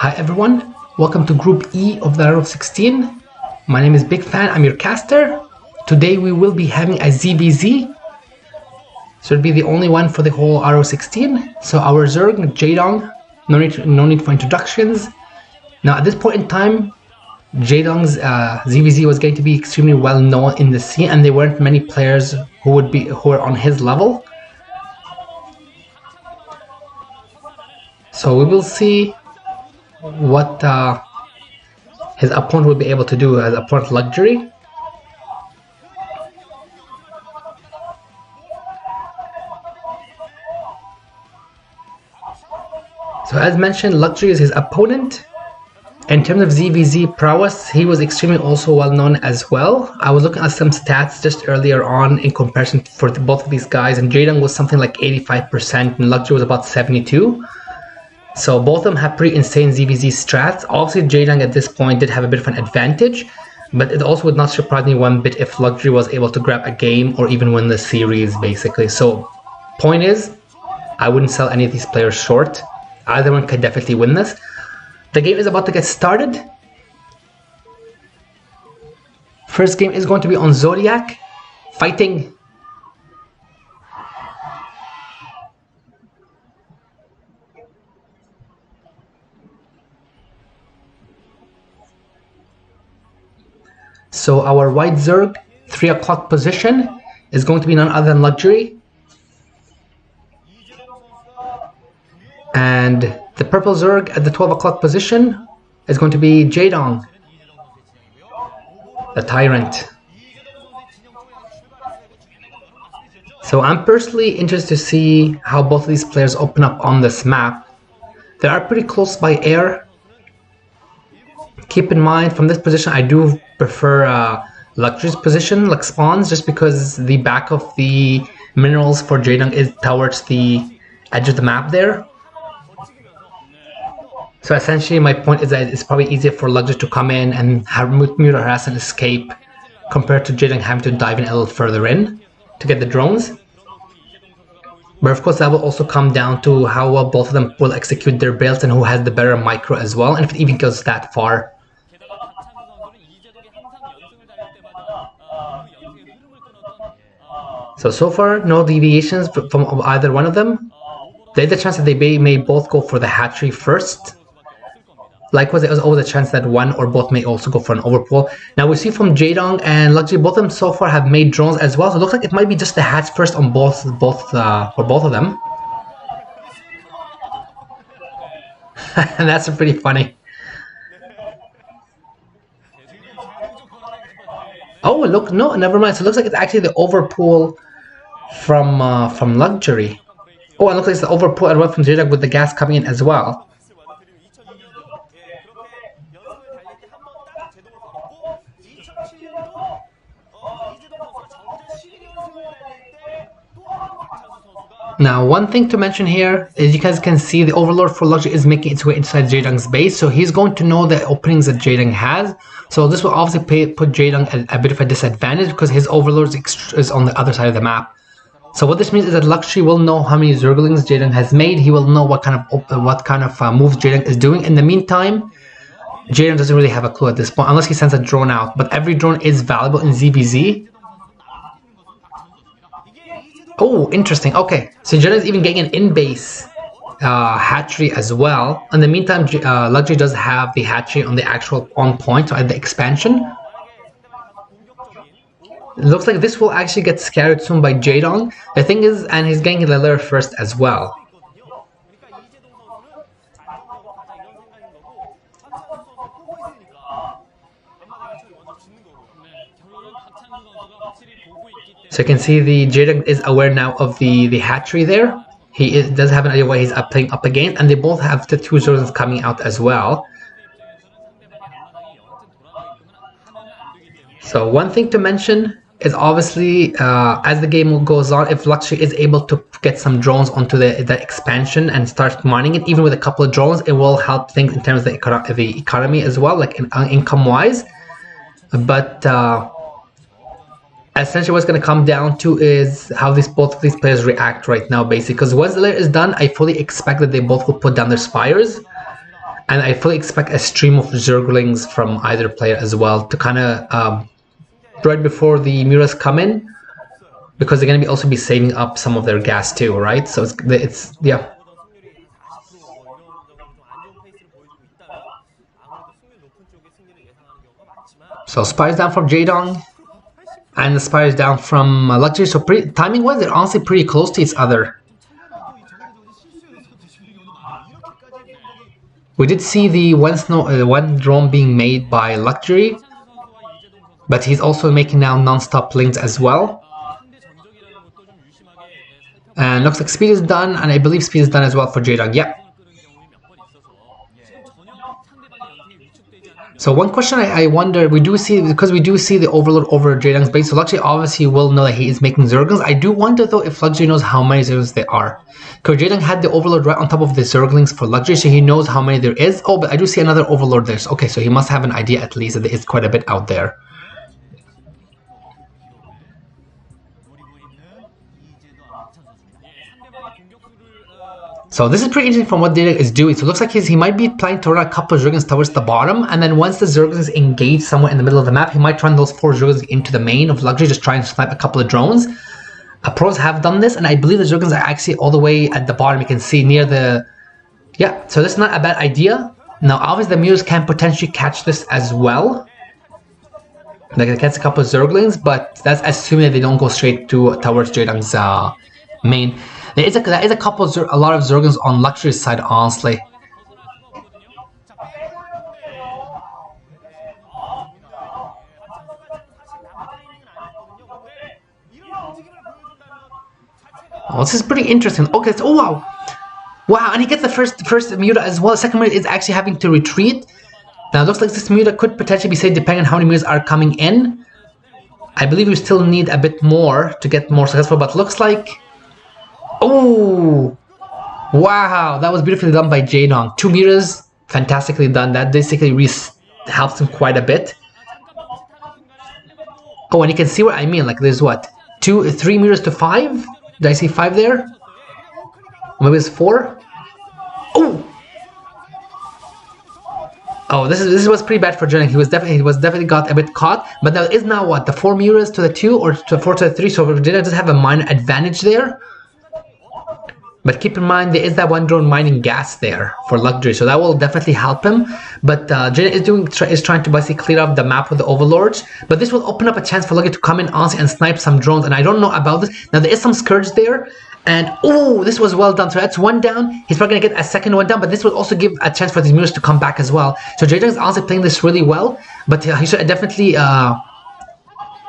Hi everyone, welcome to Group E of the Ro16. My name is Big Fan, I'm your caster. Today we will be having a ZVZ. So it'll be the only one for the whole Ro16. So our Zerg, Jaedong, no need for introductions. Now at this point in time, Jaedong's ZVZ was going to be extremely well known in the scene, and there weren't many players who were on his level. So we will see what his opponent will be able to do as opponent Luxury. So as mentioned, Luxury is his opponent. In terms of ZVZ prowess, he was extremely also well known as well. I was looking at some stats just earlier on in comparison for both of these guys, and Jaedong was something like 85% and Luxury was about 72%. So both of them have pretty insane ZVZ strats. Obviously Jaedong at this point did have a bit of an advantage, but it also would not surprise me one bit if Luxury was able to grab a game or even win the series basically. So point is, I wouldn't sell any of these players short. Either one could definitely win this. The game is about to get started. First game is going to be on Zodiac, fighting So our white Zerg, 3 o'clock position, is going to be none other than Luxury. And the purple Zerg at the 12 o'clock position is going to be Jaedong, the Tyrant. So I'm personally interested to see how both of these players open up on this map. They are pretty close by air. Keep in mind, from this position, I do prefer Luxury's position, like spawns, just because the back of the minerals for Jaedong is towards the edge of the map there. So essentially, my point is that it's probably easier for Luxury to come in and mute, harass, and escape compared to Jaedong having to dive in a little further in to get the drones. But of course, that will also come down to how well both of them will execute their builds and who has the better micro as well, and if it even goes that far. So far, no deviations from either one of them. There's a chance that they may both go for the hatchery first. Likewise, there's always a chance that one or both may also go for an overpull. Now we see from Jaedong and Luxury, both of them so far have made drones as well. So it looks like it might be just the hatch first on both of them. And that's pretty funny. Oh look, no, never mind. So it looks like it's actually the overpull from Luxury. Oh, and it looks like it's the overpull as well from Jaedong with the gas coming in as well. Now, one thing to mention here is you guys can see the Overlord for Luxury is making its way inside Jaedong's base, so he's going to know the openings that Jaedong has. So this will obviously put Jaedong at a bit of a disadvantage because his Overlord is on the other side of the map. So what this means is that Luxury will know how many Zerglings Jaedong has made. He will know what kind of moves Jaedong is doing. In the meantime, Jaedong doesn't really have a clue at this point unless he sends a drone out. But every drone is valuable in ZVZ. Oh, interesting. Okay, so Jaedong is even getting an in-base hatchery as well. In the meantime, Luxury does have the hatchery on the actual on-point, so at the expansion. It looks like this will actually get scattered soon by Jaedong. The thing is, and he's getting the lair first as well. So you can see the Jaedong is aware now of the hatchery there. He does have an idea what he's playing up against, and they both have the 2 Zerglings coming out as well. So one thing to mention is obviously as the game goes on, if Luxury is able to get some drones onto the expansion and start mining it, even with a couple of drones, it will help things in terms of the economy as well, like income wise. But essentially what's going to come down to is how both of these players react right now, basically. Because once the layer is done, I fully expect that they both will put down their spires. And I fully expect a stream of Zerglings from either player as well to kind of right before the Miras come in, because they're going to also be saving up some of their gas too, right? So it's yeah. So Spires down from Jaedong, and the Spires down from Luxury. So timing-wise, they're honestly pretty close to each other. We did see the one drone being made by Luxury, but he's also making now non-stop lanes as well. And looks like speed is done, and I believe speed is done as well for Jaedong. Yep. So one question I wonder, we do see the overload over Jaedong's base, so Luxury obviously will know that he is making Zerglings. I do wonder though if Luxury knows how many Zerglings there are. Because Jaedong had the overload right on top of the Zerglings for Luxury, so he knows how many there is. Oh, but I do see another overload there. So, okay, so he must have an idea at least that there is quite a bit out there. So this is pretty interesting from what Jaedong is doing. So it looks like he might be planning to run a couple of Zerglings towards the bottom, and then once the Zerglings engage somewhere in the middle of the map, he might run those 4 Zerglings into the main of Luxury, just try and snipe a couple of drones. Pros have done this, and I believe the Zerglings are actually all the way at the bottom. You can see near the... Yeah, so this is not a bad idea. Now obviously the Mules can potentially catch this as well. Like it gets a couple of Zerglings, but that's assuming that they don't go straight towards Jaedong's main. There is a lot of Zerglings on Luxury's side, honestly. Oh, this is pretty interesting. Okay, so, oh wow, wow, and he gets the first Muta as well. The second Muta is actually having to retreat. Now it looks like this Muta could potentially be saved depending on how many Mutas are coming in. I believe we still need a bit more to get more successful, but looks like... Oh, wow, that was beautifully done by Jaedong. 2 Mutas, fantastically done. That basically helps him quite a bit. Oh, and you can see what I mean. Like there's what, 3 Mutas to 5? Did I see 5 there? Maybe it's 4. Oh, oh, this was pretty bad for Jaedong. He was definitely got a bit caught. But there is now what, the 4 Mutas to the 2 or to 4 to the 3. So Jaedong does have a minor advantage there. But keep in mind, there is that one drone mining gas there for Luxury, so that will definitely help him. But Jaedong is trying to basically clear up the map with the overlords. But this will open up a chance for Luxury to come in honestly and snipe some drones. And I don't know about this. Now there is some Scourge there, and oh, this was well done. So that's 1 down. He's probably gonna get a second one down, but this will also give a chance for these Mules to come back as well. So Jaedong is honestly playing this really well, but he should definitely.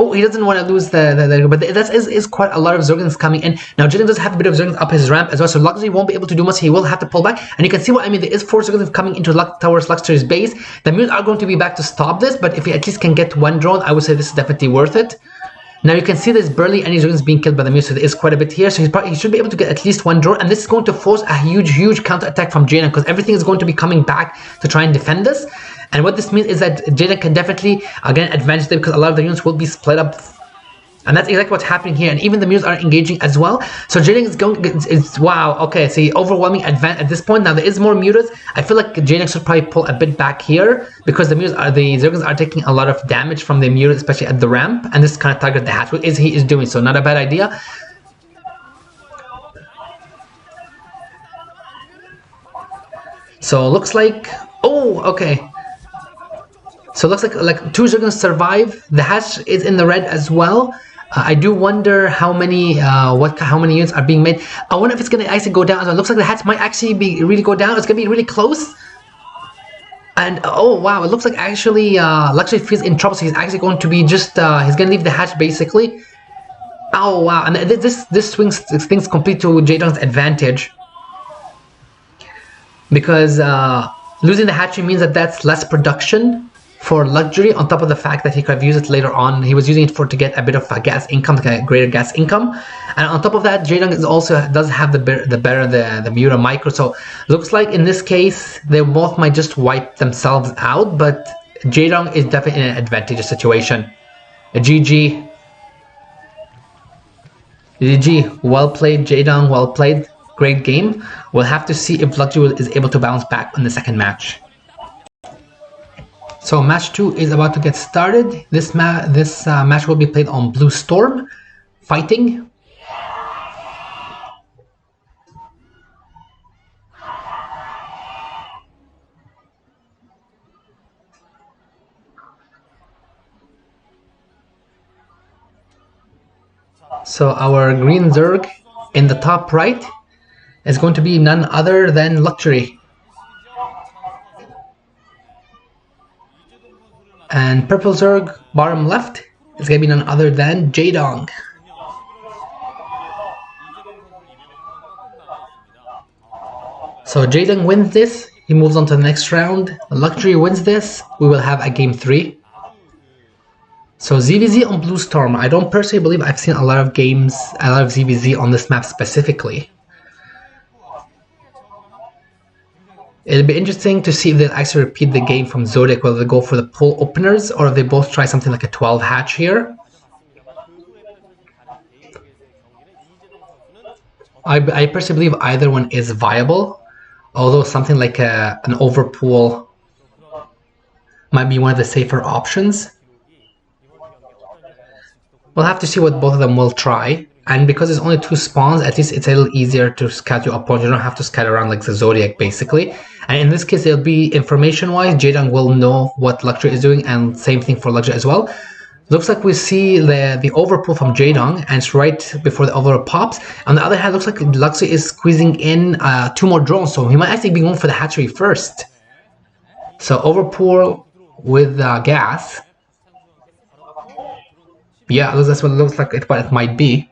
Oh, he doesn't want to lose but that is quite a lot of Zerglings coming in. Now, Jaedong does have a bit of Zerglings up his ramp as well, so Luxury won't be able to do much. He will have to pull back. And you can see what I mean. There is 4 Zerglings coming into towards Luxury's base. The Mules are going to be back to stop this, but if he at least can get 1 drone, I would say this is definitely worth it. Now, you can see there's barely any Zerglings being killed by the Mules, so there is quite a bit here. So he should be able to get at least 1 drone, and this is going to force a huge counter-attack from Jaedong, because everything is going to be coming back to try and defend this. And what this means is that Jaedong can definitely, again, advantage them, because a lot of the units will be split up. And that's exactly what's happening here, and even the Mules are engaging as well. So Jaedong is going, wow, okay, so overwhelming advantage at this point. Now there is more Mutas. I feel like Jaedong should probably pull a bit back here, because the Zerglings are taking a lot of damage from the Mutas, especially at the ramp, and this kind of target the hatch, which he is doing, so not a bad idea. So looks like, oh, okay. So it looks like 2 Zerglings survive. The hatch is in the red as well. I do wonder how many units are being made. I wonder if it's gonna actually go down. So it looks like the hatch might actually really go down. It's gonna be really close. And oh wow, it looks like actually Luxury feels in trouble. So he's actually going to be just he's gonna leave the hatch basically. Oh wow, and this swings things complete to Jaedong's advantage, because losing the hatchery means that that's less production for Luxury, on top of the fact that he could have used it later on. He was using it to get a bit of gas income, to get greater gas income. And on top of that, Jaedong does have the Muta micro. So looks like in this case, they both might just wipe themselves out, but Jaedong is definitely in an advantageous situation. GG. GG. Well played, Jaedong. Well played. Great game. We'll have to see if Luxury is able to bounce back in the second match. So match 2 is about to get started. This match will be played on Blue Storm, fighting. So our green Zerg in the top right is going to be none other than Luxury. And purple Zerg, bottom left, is going to be none other than Jaedong. So Jaedong wins this, he moves on to the next round. Luxury wins this, we will have a game 3. So ZVZ on Blue Storm, I don't personally believe I've seen a lot of games, a lot of ZVZ on this map specifically. It'll be interesting to see if they'll actually repeat the game from Zodiac, whether they go for the pool openers or if they both try something like a 12 hatch here. I personally believe either one is viable, although something like an overpool might be one of the safer options. We'll have to see what both of them will try. And because there's only 2 spawns, at least it's a little easier to scout your opponent. You don't have to scout around like the Zodiac, basically. And in this case, it'll be information-wise. Jaedong will know what Luxury is doing, and same thing for Luxury as well. Looks like we see the overpull from Jaedong, and it's right before the overpull pops. On the other hand, looks like Luxury is squeezing in 2 more drones, so he might actually be going for the hatchery first. So overpull with gas. Yeah, that's what it looks like what it might be.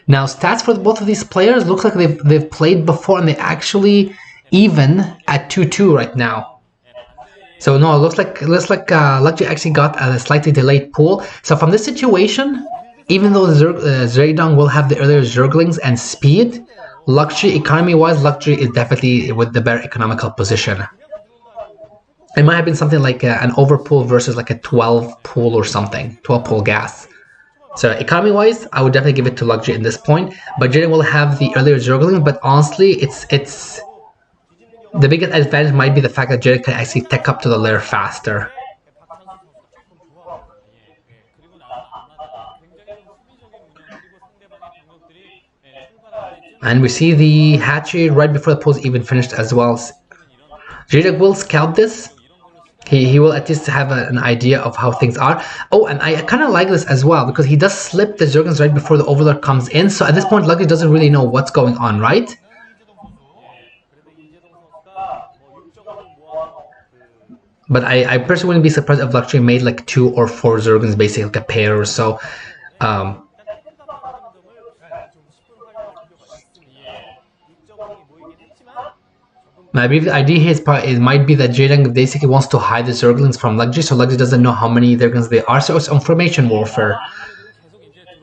Now, stats for both of these players looks like they've played before, and they actually even at 2-2 right now. So no, it looks like Luxury actually got a slightly delayed pull. So from this situation, even though Jaedong will have the earlier Zerglings and speed, Luxury economy-wise, Luxury is definitely with the better economical position. It might have been something like an overpull versus like a 12 pull or something, 12 pull gas. So economy-wise, I would definitely give it to Luxury in this point. But Jaedong will have the earlier Zergling, but honestly, it's the biggest advantage might be the fact that Jaedong can actually tech up to the lair faster. And we see the hatchery right before the pulls even finished as well. Jaedong will scout this. He will at least have an idea of how things are. Oh, and I kind of like this as well, because he does slip the Zerglings right before the Overlord comes in. So at this point, Luxury doesn't really know what's going on, right? But I personally wouldn't be surprised if Luxury made like 2 or 4 Zerglings, basically like a pair or so. Maybe the idea here might be that Jaedong basically wants to hide the Zerglings from Luxury, so Luxury doesn't know how many Zerglings there are, so it's information warfare.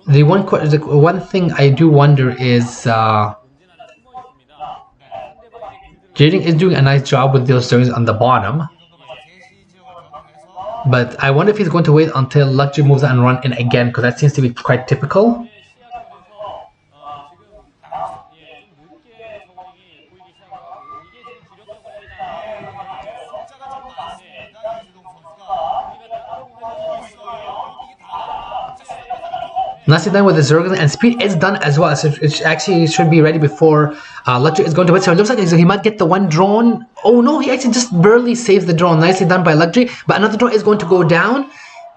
The one thing I do wonder is Jaedong is doing a nice job with those Zerglings on the bottom, but I wonder if he's going to wait until Luxury moves and run in again, because that seems to be quite typical. Nicely done with the Zerglings, and speed is done as well, so it actually should be ready before Luxury is going to win. So it looks like he might get the 1 drone. Oh no, he actually just barely saves the drone. Nicely done by Luxury, but another drone is going to go down,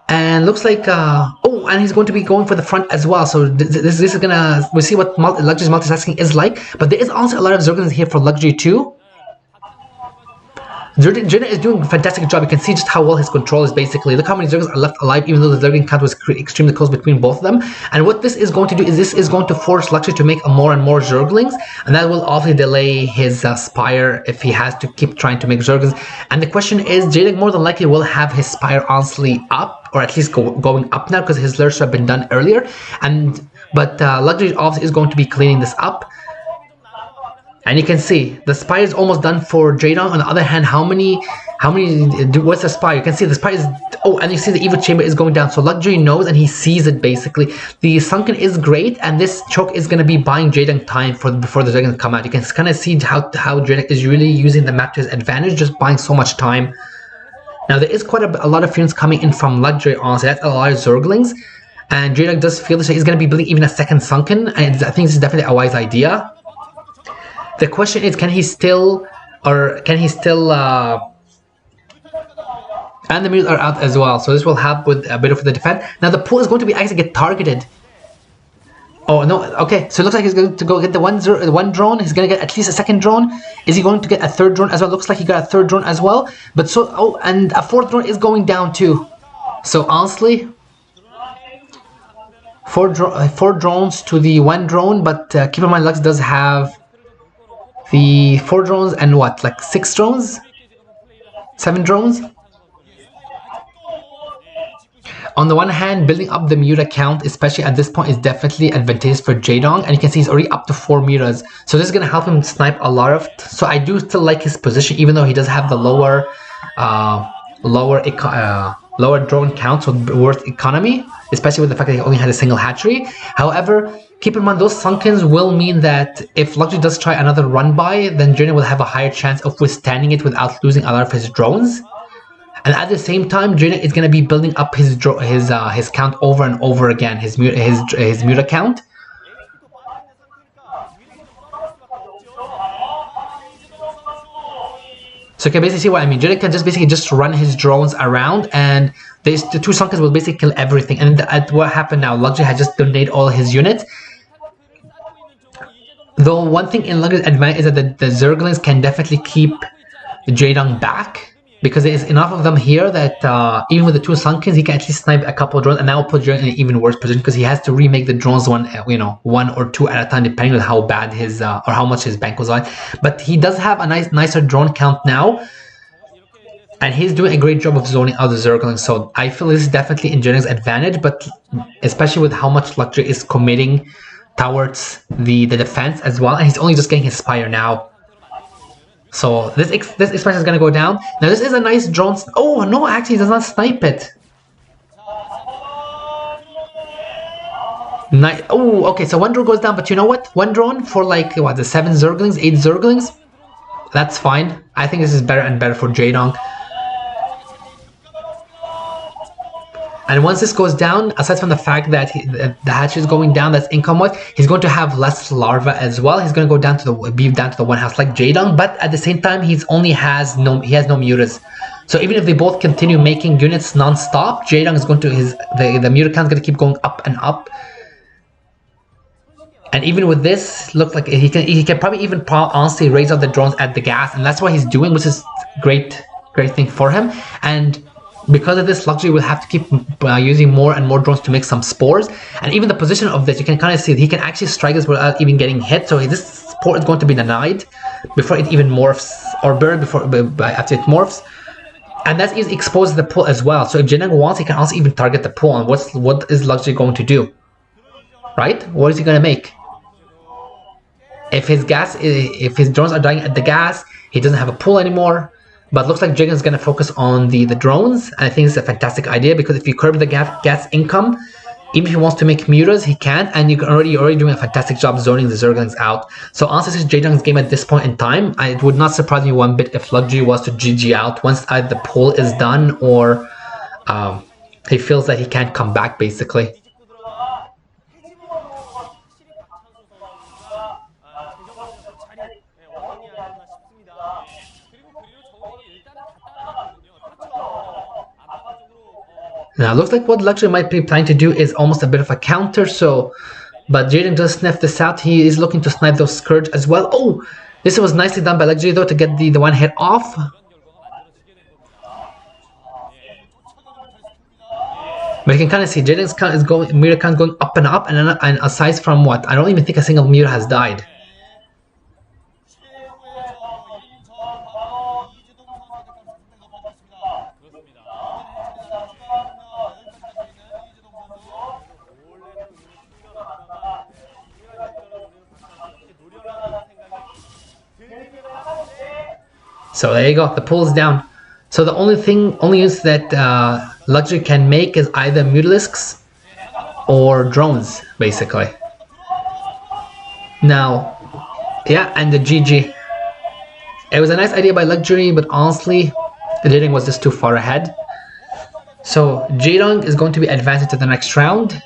and looks like oh, and he's going to be going for the front as well. So this is gonna, we'll see what Luxury's multitasking is like, but there is also a lot of Zerglings here for Luxury too. Jaedong is doing a fantastic job. You can see just how well his control is basically. Look how many Zerglings are left alive, even though the Zergling count was extremely close between both of them. And what this is going to do is this is going to force Luxury to make more and more Zerglings, and that will obviously delay his Spire if he has to keep trying to make Zerglings. And the question is, Jaedong more than likely will have his Spire honestly up, or at least going up now, because his lures should have been done earlier. But Luxury obviously is going to be cleaning this up. And you can see the Spire is almost done for Jaedong. On the other hand, what's the Spire? You can see the Spire is Oh, and you see the evil chamber is going down. So Luxury knows and he sees it basically. The sunken is great, and this choke is going to be buying Jaedong time before the dragons come out. You can kind of see how Jaedong is really using the map to his advantage, just buying so much time. Now there is quite a lot of units coming in from Luxury, honestly. That's a lot of Zerglings. And Jaedong does feel this, so he's going to be building even a second sunken, and I think this is definitely a wise idea. The question is, can he still... and the mirrors are out as well, so this will help with a bit of the defense. Now the pool is going to be actually get targeted. Oh no, okay, so it looks like he's going to go get the one drone. He's going to get at least a second drone. Is he going to get a third drone as well? Looks like he got a third drone as well. But so, oh, and a fourth drone is going down too. So honestly, four drones to the one drone, but keep in mind Lux does have the 4 drones and what, like 6 drones? 7 drones? On the one hand, building up the Mura count, especially at this point, is definitely advantageous for Jaedong, and you can see he's already up to 4 Muras. So this is going to help him snipe a lot of... So I do still like his position, even though he does have the lower drone count, so worse economy, especially with the fact that he only had a single hatchery. However, keep in mind, those Sunkens will mean that if Luxury does try another run-by, then Jaedong will have a higher chance of withstanding it without losing a lot of his drones. And at the same time, Jaedong is going to be building up his count over and over again, his Mura count. So you can basically see what I mean. Jaedong can just run his drones around, and the 2 Sunkens will basically kill everything. And what happened now? Luxury has just donated all his units. Though one thing in Luxury's advantage is that the Zerglings can definitely keep Jaedong back, because there is enough of them here that even with the 2 Sunkens, he can at least snipe a couple of drones, and that will put Jaedong in an even worse position because he has to remake the drones one or 2 at a time, depending on how bad his or how much his bank was on. But he does have a nicer drone count now, and he's doing a great job of zoning out the Zerglings. So I feel this is definitely in Jaedong's advantage, but especially with how much Luxury is committing towards the defense as well, and he's only just getting his Spire now. So this expansion is going to go down. Now this is a nice drone. Oh no, actually he does not snipe it. Nice. Oh, okay, so 1 drone goes down, but you know what? 1 drone for like, what, the 7 Zerglings, 8 Zerglings? That's fine. I think this is better and better for Jaedong. And once this goes down, aside from the fact that the hatch is going down, that's income-wise, he's going to have less larva as well. He's going to go down to the 1 house like Jaedong, but at the same time, he has no Muras. So even if they both continue making units non-stop, Jaedong is going to the Mura count is going to keep going up and up. And even with this, look like he can probably even honestly raise up the drones at the gas, and that's what he's doing, which is great thing for him. And because of this, Luxury will have to keep using more and more drones to make some spores. And even the position of this, you can kind of see that he can actually strike us without even getting hit. So this spore is going to be denied before it even morphs, or buried after it morphs. And that is exposed the pool as well. So if Jaedong wants, he can also even target the pool. And what is Luxury going to do? Right? What is he going to make? If his drones are dying at the gas, he doesn't have a pool anymore. But looks like Jaedong is going to focus on the drones. And I think it's a fantastic idea, because if you curb the gas income, even if he wants to make Muras, he can. And you're already doing a fantastic job zoning the Zerglings out. So honestly, this is Jaedong's game at this point in time. It would not surprise me one bit if Luxury was to GG out once either the poll is done, or he feels that he can't come back, basically. Now, it looks like what Luxury might be planning to do is almost a bit of a counter, but Jaedong does sniff this out. He is looking to snipe those Scourge as well. Oh, this was nicely done by Luxury, though, to get the one hit off. But you can kind of see Jaedong's count is Mura count going up and up, and aside from what, I don't even think a single Mura has died. So there you go, the pool is down. So the only units that Luxury can make is either Mutalisks or drones, basically. Now, yeah, and the GG. It was a nice idea by Luxury, but honestly, the dating was just too far ahead. So Jaedong is going to be advanced to the next round.